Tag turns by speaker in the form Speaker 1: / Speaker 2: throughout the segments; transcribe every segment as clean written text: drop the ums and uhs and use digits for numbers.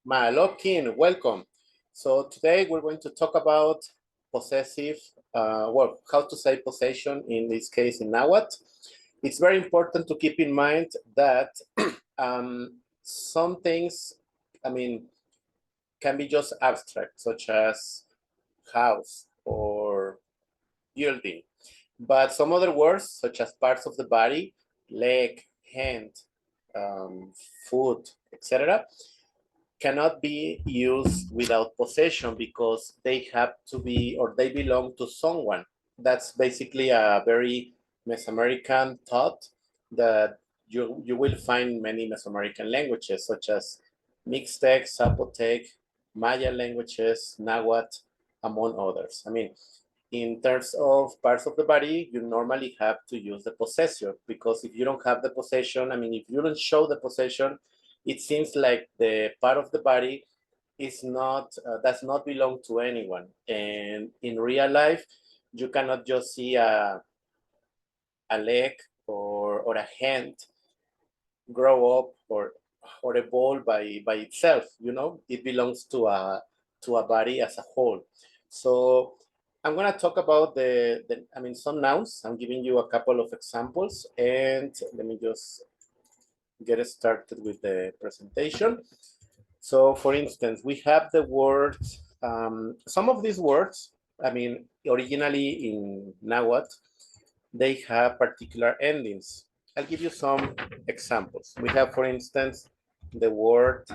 Speaker 1: Malokin, welcome. So today we're going to talk about possessive, well, how to say possession in this case in Nahuatl. It's very important to keep in mind that some things, I mean, can be just abstract, such as house or building. But some other words, such as parts of the body, leg, hand, um, foot, etc., cannot be used without possession because they have to be or they belong to someone. That's basically a very Mesoamerican thought that you will find many Mesoamerican languages such as Mixtec, Zapotec, Maya languages, Nahuatl, among others. I mean, in terms of parts of the body, you normally have to use the possessor because if you don't have the possession, I mean, if you don't show the possession, it seems like the part of the body is not does not belong to anyone. And in real life, you cannot just see a leg or a hand grow up or evolve by itself. You know, it belongs to a body as a whole. So I'm going to talk about I mean, some nouns. I'm giving you a couple of examples, and let me just get started with the presentation. So, for instance, we have the word, some of these words, I mean, originally in Nahuatl, they have particular endings. I'll give you some examples. We have, for instance, the word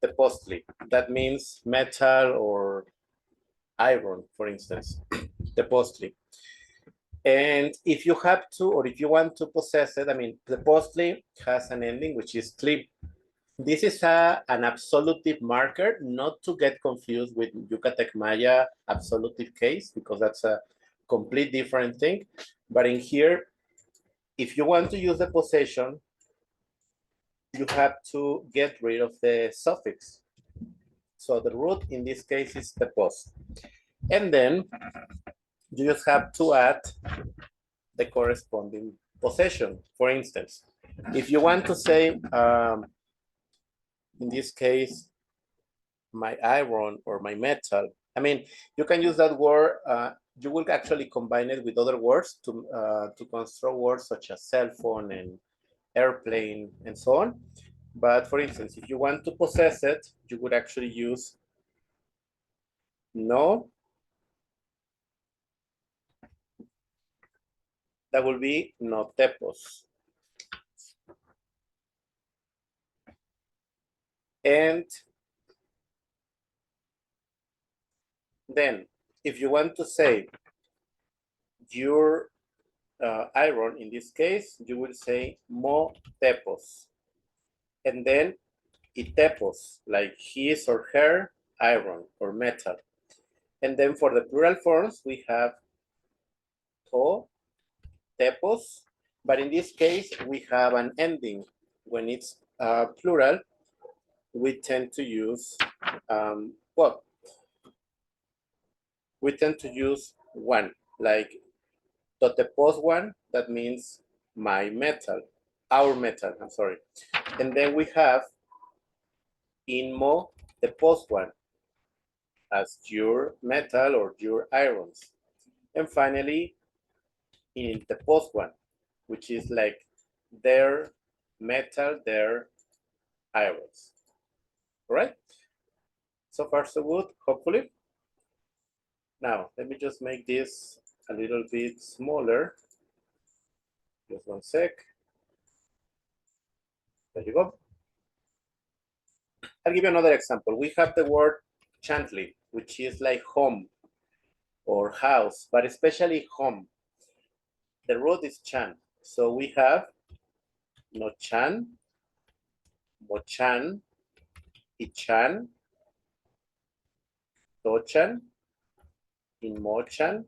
Speaker 1: tepostli. That means metal or iron, for instance, tepostli. And if you have to, or if you want to possess it, I mean, tepostli has an ending, which is tli. This is an absolutive marker, not to get confused with Yucatec Maya absolutive case, because that's a complete different thing. But in here, if you want to use the possession, you have to get rid of the suffix. So the root in this case is the post. And then you just have to add the corresponding possession. For instance, if you want to say, in this case, my iron or my metal. I mean, you can use that word. You will actually combine it with other words to construct words such as cell phone and airplane and so on. But for instance, if you want to possess it, you would actually use no. That will be no tepos. And then if you want to say your iron, in this case, you will say mo tepos. And then itepos, like his or her iron or metal. And then for the plural forms, we have to, tepos, but in this case, we have an ending. When it's plural, we tend to use, well, we tend to use one, like totepos one, that means my metal, our metal, I'm sorry. And then we have inmo, the post one, as your metal or your irons. And finally, in the post one, which is like their metal, their irons. All right? So far, so good, hopefully. Now, let me just make this a little bit smaller. Just one sec. There you go. I'll give you another example. We have the word chantly, which is like home or house, but especially home. The root is chan. So we have no chan, mochan, ichan, tochan, inmochan,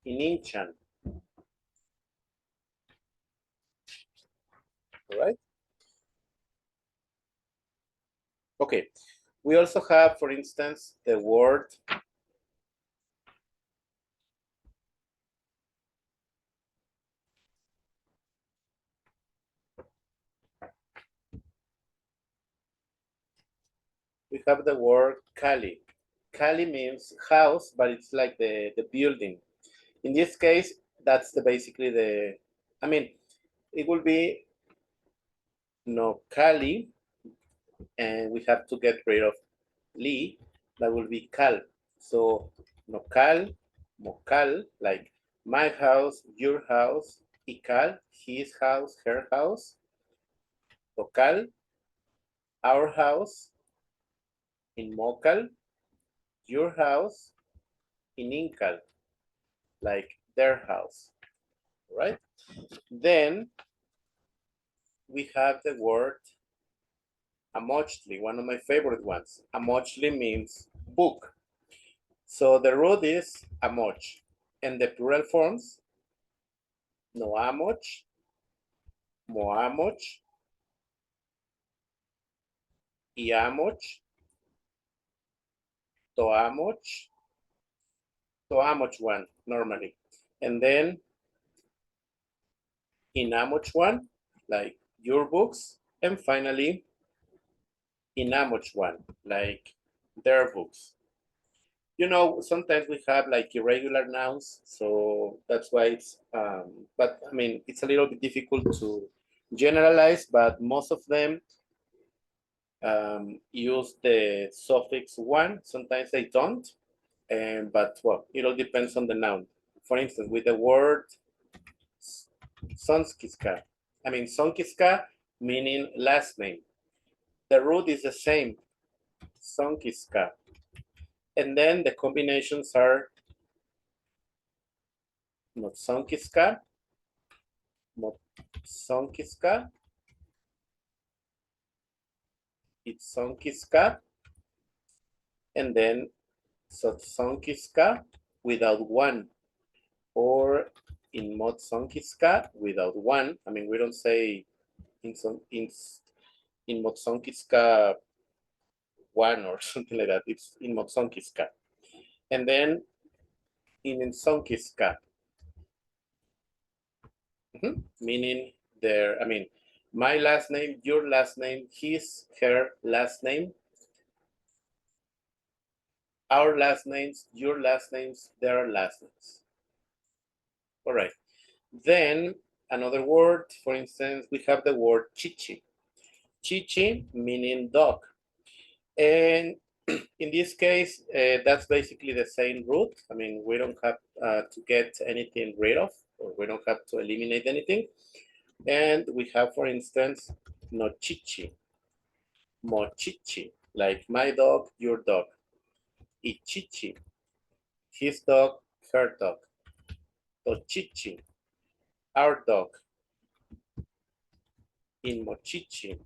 Speaker 1: ininchan. All right? Okay. We also have, for instance, the word we have the word Cali. Cali means house, but it's like the building. In this case, that's basically the, I mean, it will be no Cali, and we have to get rid of Li, that will be Cal. So no Cal, Mocal, like my house, your house, Ical, his house, her house, Tocal, our house, in Mocal, your house, in Incal, like their house, right? Then we have the word amochli, one of my favorite ones. Amochli means book. So the root is amoch, and the plural forms noamoch, moamoch, iamoch, toamoch, toamoch one normally, and then inamoch one, like your books, and finally inamoch one, like their books. You know, sometimes we have like irregular nouns, so that's why it's, but I mean, it's a little bit difficult to generalize, but most of them use the suffix one. Sometimes they don't, but well, it all depends on the noun. For instance, with the word sonskiska, I mean, sonkiska meaning last name. The root is the same, sonkiska. And then the combinations are Motsonkiska, Motsonkiska, Itsonkiska, and then Sotsonkiska without one, or in Motsonkiska without one. I mean, we don't say in Motsonkiska one or something like that. It's in Motsonkiska. And then in Insonkiska, meaning their, I mean, my last name, your last name, his, her last name, our last names, your last names, their last names. All right. Then another word, for instance, we have the word chichi. Chichi meaning dog. And in this case, that's basically the same root. I mean, we don't have to get anything rid of, or we don't have to eliminate anything. And we have, for instance, nochichi, mochichi, like my dog, your dog. Ichichi, his dog, her dog. Tochichi, our dog. In mochichi,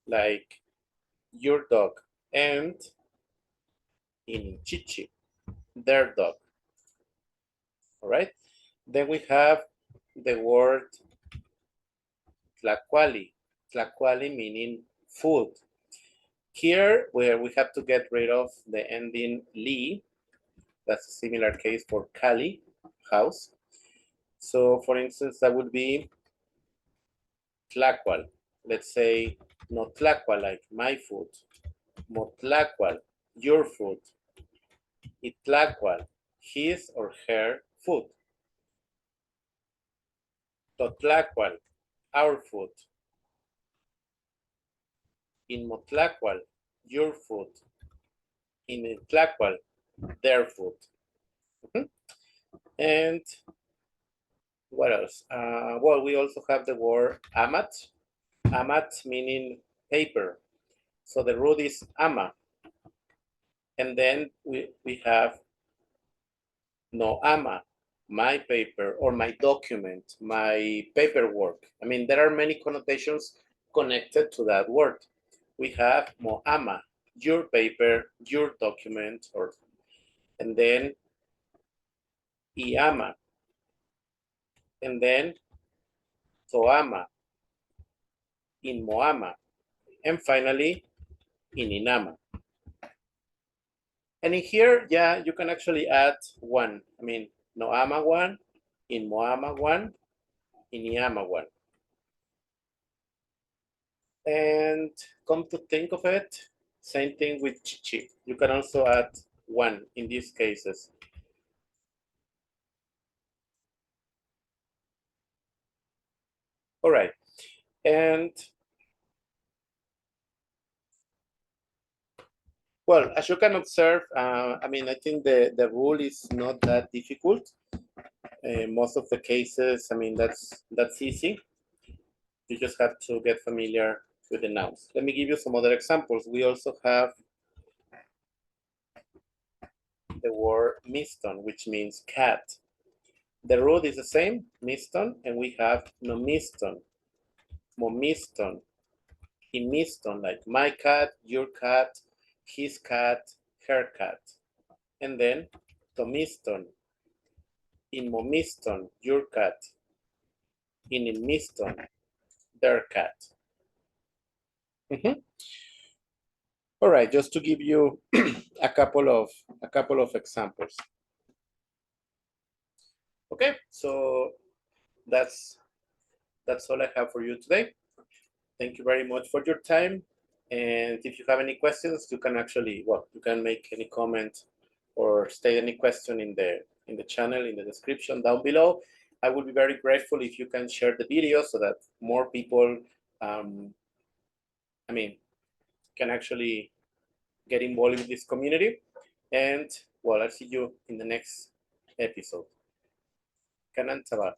Speaker 1: like your dog. And in chichi, their dog. All right. Then we have the word tlacuali. Tlacuali meaning food. Here, where we have to get rid of the ending li, that's a similar case for Cali, house. So for instance, that would be tlacual. Let's say no tlacual, like my food. Motlacual, your food. Itlacual, his or her food. Totlacual, our food. In Motlacual, your food. In Itlacual, their food. And what else? Well, we also have the word amat. Amat meaning paper. So the root is ama. And then we have no ama, my paper or my document, my paperwork. I mean, there are many connotations connected to that word. We have mo ama, your paper, your document, or and then iama, and then toama, in moama, and finally in inama. And in here, yeah, you can actually add one. I mean, noama one, in moama one, in iama one. And come to think of it, Same thing with chichi. You can also add one in these cases. All right. And well, as you can observe, I mean, I think the rule is not that difficult. Most of the cases, I mean, that's easy. You just have to get familiar with the nouns. Let me give you some other examples. We also have the word miston, which means cat. The root is the same, miston, and we have nomiston, momiston, imiston, like my cat, your cat, his cat, her cat. And then tomiston, imomiston, your cat, inimiston, their cat. Mhm. All right, just to give you a couple of examples. Okay, so that's all I have for you today. Thank you very much for your time. And if you have any questions, you can actually, well, you can make any comment or state any question in the channel, in the description down below. I would be very grateful if you can share the video so that more people, I mean, can actually get involved in this community. And well, I'll see you in the next episode. Kanan Tabar.